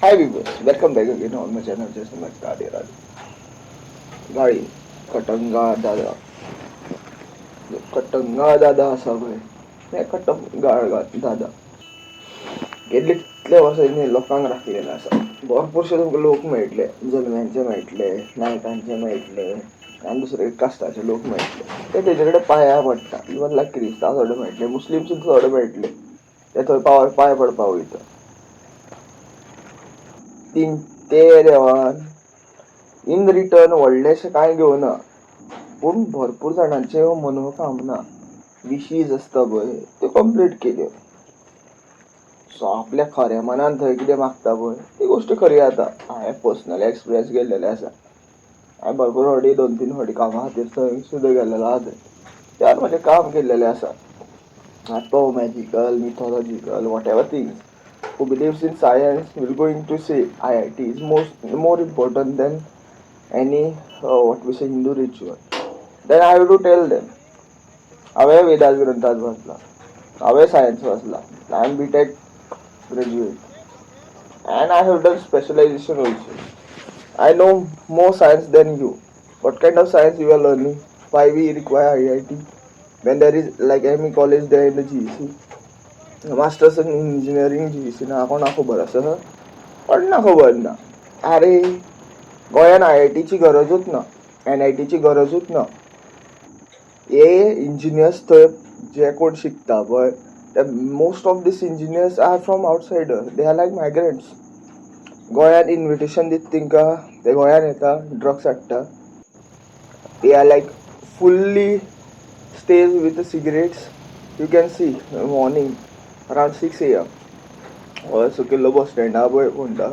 Hi viewers, welcome back again on my channel Jason Ravi. गाडी Katanga दादा असा भाई नाही कटंगा दादा गेले कितले वर्सांनी लोकांक राखलेला असा भरपूरशे लोक मेळटले जल्म्यांचे मेळटले नायकांचे मेळटले आणि दुसरे कास्टाचे लोक मेळटले ते तेजे कडेन पांया पडटा इवन लायक क्रिस्तांव थोडे मेळटले मुस्लिम सुद्दां थोडे मेळटले ते थंय पांय पडपाक वयता तीन ते देवान इन रिटर्न व्हडलेशें कांय घेवना पूण भरपूर जाणांचे मनोकामना विशीज आसता पळय त्यो कंप्लीट केल्यो सो आपल्या खऱ्या मनान थंय कितें मागता पळय ती गोश्ट खरी जाता हांवें पर्सनली एक्सपिरियन्स केल्लेले आसा हांवें भरपूर फावटी 2-3 फावटी कामा खातीर थंय सुद्दां गेल्लेलो आसा थंय त्यार म्हजें काम केल्लेलें आसा तो magical mythological whatever things who believes in science will going to say IIT is more important than any what we say Hindu ritual. Then I have to tell them हांवें वेदास ग्रंथात वाचला हांवें सायन्स वाचला I am BTech graduate and I have done specialization also. I know more science than you. What kind of science you are learning? Why we require IIT when there is like ME college there in the GEC, masters in engineering GEC ना कोणा खबर आसा पण ना खबर ना अरे गोंयान IIT ची गरजूच ना NIT ची गरजूच ना हे इंजिनियर्स थंय जे कोण शिकता पळय ते most of these engineers are from outsider they are like migrants गोंयान इन्विटेशन दिता तेंकां ते गोंयान येता ड्रग्स हाडटा they are like fully stays with the cigarettes. You can see morning around 6 a.m. सकयल्लो बस स्टँडा पळय म्हणटा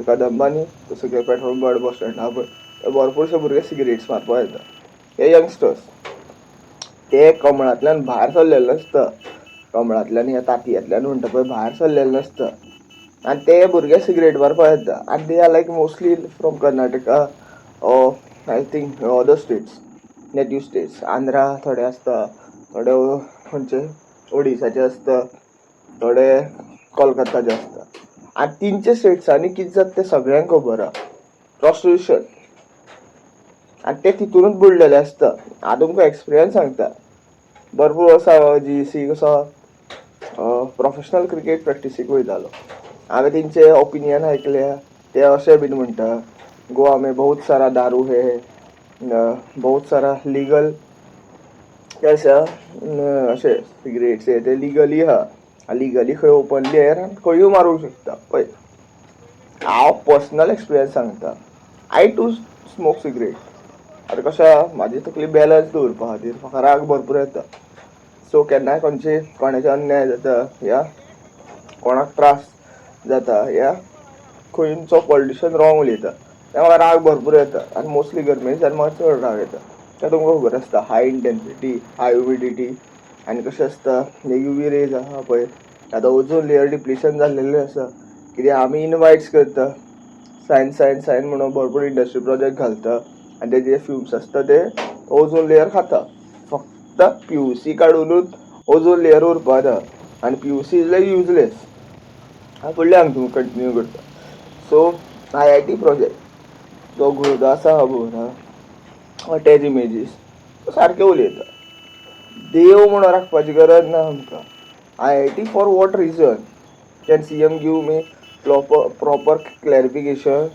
कदंबानी सकयल पेट्रोल पंप बस स्टँडा पळय भरपूरशे भुरगे सिगरेट्स मारपाक येता हे यंगस्टर्स ते कमळांतल्यान भायर सरलेले नासता कमळांतल्यान ह्या तांतयांतल्यान म्हणटा पळय भायर सरलेले नासता आनी ते भुरगे सिगरेट मारपाक येता आनी दे are like mostly from Karnataka I think other states native states Andhra थोडे आसता थोडे खंयचे ओडिसाचे आसता थोडे कोलकाताचे आसता आनी तिनचे स्टेट्सांनी कितें जाता तें सगळ्यांक खबर आहा प्रॉस्टिट्यूशन आनी ते तितूनच बुडलेले आसता हांव तुमकां एक्सपिरियन्स सांगता भरपूर वर्सां GEC कसो प्रोफेशनल क्रिकेट प्रॅक्टिसीक वयतालो हांवें तेंचे ओपिनियन आयकल्या ते अशें बीन म्हणटा गोवा में बहुत सारा दारू है बहुत सारा लीगल आसा अशें सिगरेट्स हे ते लीगली आहा लीगली खंय ओपनली आनी खंयूय मारूंक शकता पळय हांव पर्सनल एक्सपिरियन्स सांगता आय टू स्मोक सिगरेट आतां कशें आहा म्हाजी तकली बॅलन्स दवरपा खातीर म्हाका राग भरपूर येता सो केन्नाय कोणाचे अन्याय जाता या कोणाक त्रास जाता या खंयचो पॉलिटिशियन रॉंग उलयता तें म्हाका राग भरपूर येता आनी मोस्टली गरमे दिसांनी म्हाका चड राग येता तें तुमकां खबर आसता हाय इंटेन्सिटी हाय ह्युमिडिटी आनी कशें आसता UV रेज आहा पळय आतां ओझोन लेयर डिप्लिशन जाल्लेलें आसा कित्याक आमी इनवायट्स करता सायन्स म्हणून भरपूर इंडस्ट्री प्रोजेक्ट घालता आनी ते जे फ्युम्स आसता ते ओझोन लेयर खाता फक्त PUC काडूनूच ओझोन लेयर उरपाना आनी PUC इज लायक युजलेस फुडलें हांव तुमकां कंटिन्यू करता सो IIT प्रोजेक्ट जो गुरुदास आहा पळय अटॅच इमेजीस सारके उलयता देव म्हणून राखपाची गरज ना आमकां IIT for what reason can CM give me proper clarification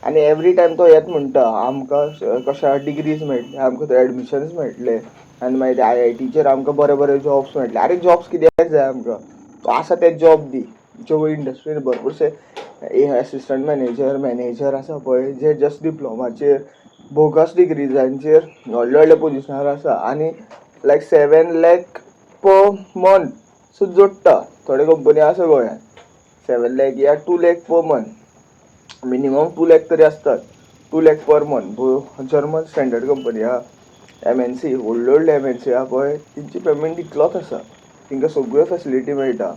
आनी एवरी टायम तो हेच म्हणटा आमकां कशा डिग्रीज मेळटले आमकां थंय एडमिशन्स मेळटले आनी मागीर IITचेर आमकां बरे जॉब्स मेळटले अरे जॉब्स कित्याक जाय आमकां तो आसा ते जॉब दी ज्यो इंडस्ट्रीन भरपूरशे असिस्टंट मॅनेजर आसा पळय जे जस्ट डिप्लोमाचेर बोगस डिग्रीजांचेर व्हडले पोजिशनार आसा आनी लायक 7 लाख पर मंथ सुद्दां जोडटा थोडे कंपनी आसा गोंयान 7 लाख या 2 lakh per month minimum 2 lakh तरी आसतात 2 lakh per month German standard company आहा MNC व्हडले MNC आहा पळय तेंची पेमेंट इतलोच आसा तेंकां सगळ्यो फॅसिलिटी मेळटा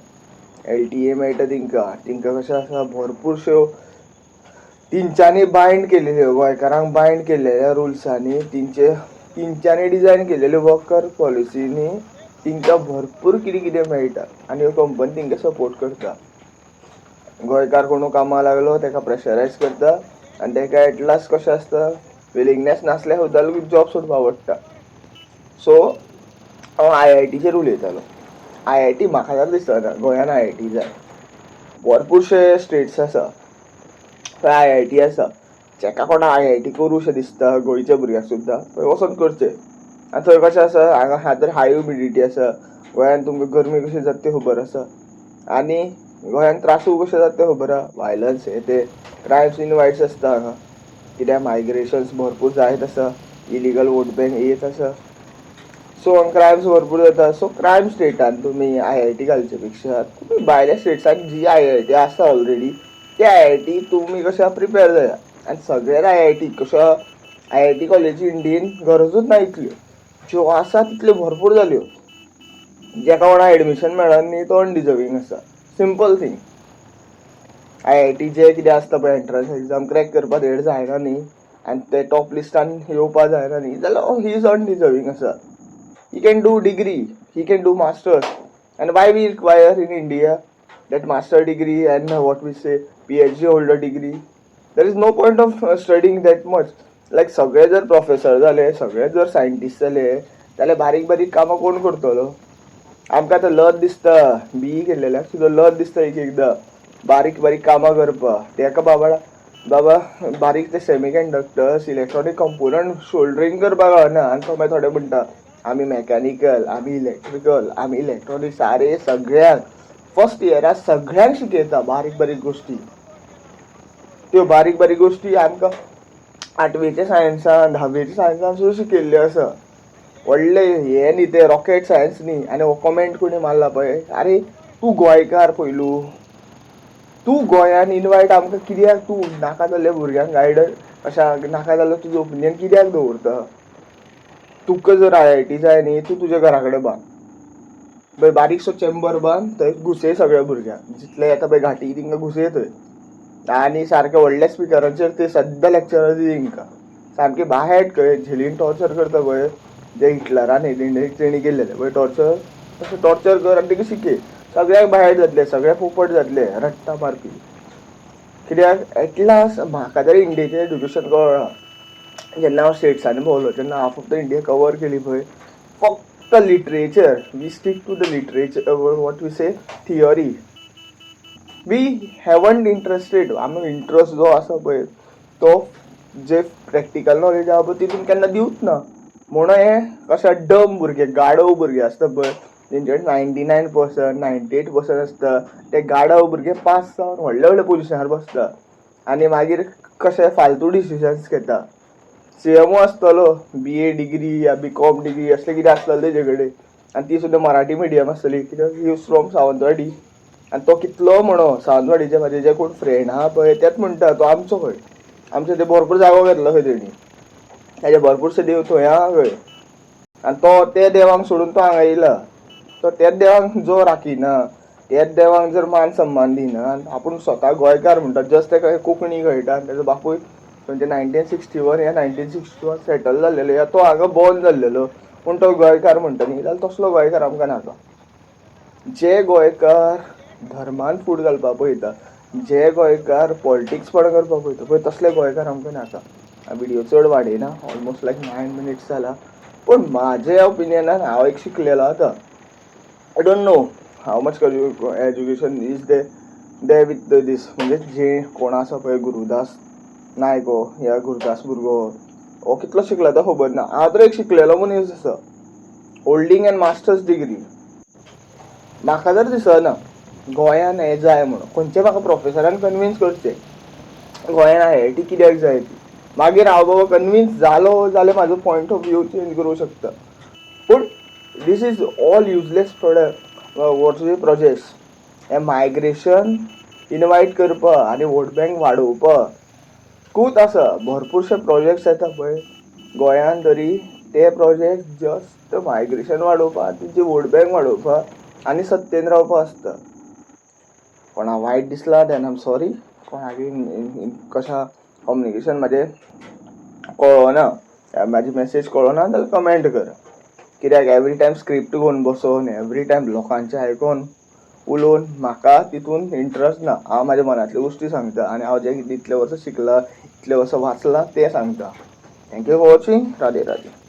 LTA मेळटा तेंकां कशें आसा भरपूरश्यो तेंच्यांनी बायंड केलेल्यो गोंयकारांक बायंड केलेल्या रुल्सांनी तेंच्यांनी डिजायन केलेल्यो वर्कर पॉलिसीनी तेंकां भरपूर कितें मेळटा आनी ह्यो कंपनी तेंकां सपोर्ट करता गोंयकार कोणू कामाक लागलो ताका प्रेशरायज करता आनी ताका एट लास्ट कशें आसता विलिंगनेस नासल्या सुद्दां जॉब सोडपाक पडटा. सो हांव IITचेर उलयतालो. IIT म्हाका जाल्यार दिसना गोंयान IIT जाय. भरपूरशे स्टेट्स आसा थंय IIT आसा. जेका कोणाक IIT करूंशें दिसता गोंयच्या भुरग्याक सुद्दां थंय वचोन करचें. आनी थंय कशें आसा हांगा तर हाय ह्युमिडिटी आसा. गोंयान तुमकां गरमी कशी जाता तें खबर आसा. आनी गोंयान त्रासूय कशें जाता तें खबर आहा. वायलंस हे ते क्रायम्स इनवायट्स आसता हांगा. कित्याक मायग्रेशन्स भरपूर जायत आसा. इलिगल वोट बँक येत आसा. सो क्रायम्स भरपूर जाता. सो क्रायम स्टेटान तुमी IIT घालचे पेक्षा तुमी भायल्या स्टेट्सान जी IIT आसा ऑलरेडी ते IIT तुमी कशा प्रिपेर जाया. आनी सगळ्यात IIT कशा IIT कॉलेजी इंडियेन गरजूच ना इतल्यो. ज्यो आसा तितल्यो भरपूर जाल्यो. जेका कोणाक एडमिशन मेळना न्ही तो अनडिजर्वींग आसा. Simple thing. IIT जे कितें आसता पळय एंट्रन्स एग्जाम क्रॅक करपाक तेजेर जायना न्ही आनी ते टॉप लिस्टान येवपाक जायना न्ही जाल्यार ही इज अनडिजर्वींग आसा. He can do degree, he can do masters, and why we require in India that master degree and what we say PhD holder degree. There is no point of studying that much. Like सगळे जर professor जाले सगळे जर scientist जाले जाल्यार बारीक बारीक कामां कोण करतलो. आमकां आतां लज दिसता BE केल्लेल्याक सुद्दां लज दिसता एक एकदां बारीक बारीक कामां करपाक. तेका बाबा बारीक ते semi conductors electronic component soldering करपाक कळना आनी तो मागीर थोडे म्हणटा आमी मॅकॅनिकल आमी इलेक्ट्रिकल आमी इलेक्ट्रॉनिक्स अरे सगळ्यांक फर्स्ट इयराक सगळ्यांक शिकयता बारीक बारीक गोश्टी. त्यो बारीक बारीक गोश्टी आमकां 8वेच्या सायन्सान 10वेच्या सायन्सान सुद्दां शिकयल्ल्यो आसा. व्हडले हे न्ही ते रॉकेट सायन्स न्ही. आनी हो कमेंट कोणी मारला पळय आरे तूं गोंयकार पयलू तूं गोंयान इनवायट आमकां कित्याक तूं नाका जाल्ल्या भुरग्यांक गायडर अशा नाका जाल्लो तुजो ओपिनियन कित्याक दवरता. तुका जर IIT जाय न्ही तूं तुज्या घरा कडेन बांद बारीकसो चेंबर बांद थंय घुसय सगळ्या भुरग्यांक जितले येता पळय घाटी तिंका घुसय थंय आनी सारके व्हडल्या स्पिकराचेर ते सद्दां लेक्चरां दी तेंकां सारके बाहेट खंय झेलीन टॉर्चर करता पळय जे हिटलरान तेणी केल्लेले पळय टॉर्चर तशें टॉर्चर कर आनी तेका शिकय. सगळ्याक बाहेट जातले सगळे पोपट जातले रट्टा मारपी. कित्याक एट लास्ट म्हाका तरी इंडियेचें एड्युकेशन कळना. जेन्ना हांव स्टेट्सांनी भोंवलो तेन्ना हांव फक्त इंडिया कवर केली पळय फक्त literature we stick to the literature what we say theory. We haven't interested आमी इंट्रस्ट जो आसा पळय तो जे प्रॅक्टिकल नॉलेज आहा पळय तितून केन्ना दिवच ना. म्हणून हे कशें डम भुरगे गाडव भुरगे आसता पळय तेंचे 99% 98% आसता ते गाडव भुरगे पास जावन व्हडल्या व्हडल्या पोजिशनार बसता आनी मागीर कशे फालतू डिसिजन्स घेता. CMO आसतलो BA डिग्री या BCom डिग्री असलें कितें आसतलें तेजे कडेन आनी ती सुद्दां मराठी मिडियम आसतली कित्याक ही इज फ्रॉम सावंतवाडी. आनी तो कितलो म्हणो सावंतवाडीचे म्हाजे जे कोण फ्रेंड आहा पळय तेच म्हणटा तो आमचो खंय आमचे ते भरपूर जागो घेतलो खंय तेणी तेजे भरपूरशे देव थंय आहा खंय आनी तो ते देवांक सोडून तो हांगा येयला. तो तेच देवांक जो राखिना तेच देवांक जर मान सन्मान दिना आपूण स्वता गोंयकार म्हणटा जस्ट तेका कोंकणी कळटा आनी तेजो बापूय म्हणजे 1961 या 1961 सेटल जाल्लेलो या तो हांगा बॉर्न जाल्लेलो पूण तो गोंयकार म्हणटा न्ही जाल्यार तसलो गोंयकार आमकां नाका. जे गोंयकार धर्मान फूट घालपाक पळयता जे गोंयकार पॉलिटिक्सपणां करपाक पळयता पळय तसले गोंयकार आमकां नाका. व्हिडिओ चड वाडयना ऑलमोस्ट लायक 9 minutes जाला पूण म्हाज्या ओपिनियनान हांव एक शिकलेलो आतां. I don't know how much education is there with this म्हणजे जे कोण आसा पळय गुरुदास नायक ह्या गुरुदास भुरगो हो कितलो शिकला तो खबर ना. हांव तर एक शिकलेलो मनीस आसा होल्डिंग एन मास्टर्स डिग्री. म्हाका जर दिसना गोंयान हें जाय म्हणून खंयचे म्हाका प्रोफेसरान कन्विन्स करचें गोंयान IIT कित्याक जाय ती मागीर हांव बाबा कन्विन्स जालो जाल्यार म्हाजो पॉयंट ऑफ व्यू चेंज करूंक शकता. पूण these is all useless projects. हे मायग्रेशन इनवायट करपा आनी वोट बँक वाडोवपा खूब आसा. भरपूरशे प्रोजेक्ट्स येता पळय गोंयान तरी ते प्रोजेक्ट जस्ट मायग्रेशन वाडोवपा तेजी वोट बँक वाडोवपा आनी सत्तेन रावपा आसता. कोणाक वायट दिसला देन आय एम सॉरी. कोणागेर कशा कम्युनिकेशन म्हाजें कळना म्हाजी मेसेज कळना जाल्यार कमेंट कर. कित्याक एवरी टायम स्क्रिप्ट घेवन बसोन एवरी टायम लोकांचें आयकोन उलोवन म्हाका तितून इंट्रस्ट ना. हांव म्हाज्या मनांतल्यो गोश्टी सांगता आनी हांव जे इतले वर्सां शिकला, इतले वर्सां वाचलां तें सांगता. Thank you for watching. Radhe Radhe.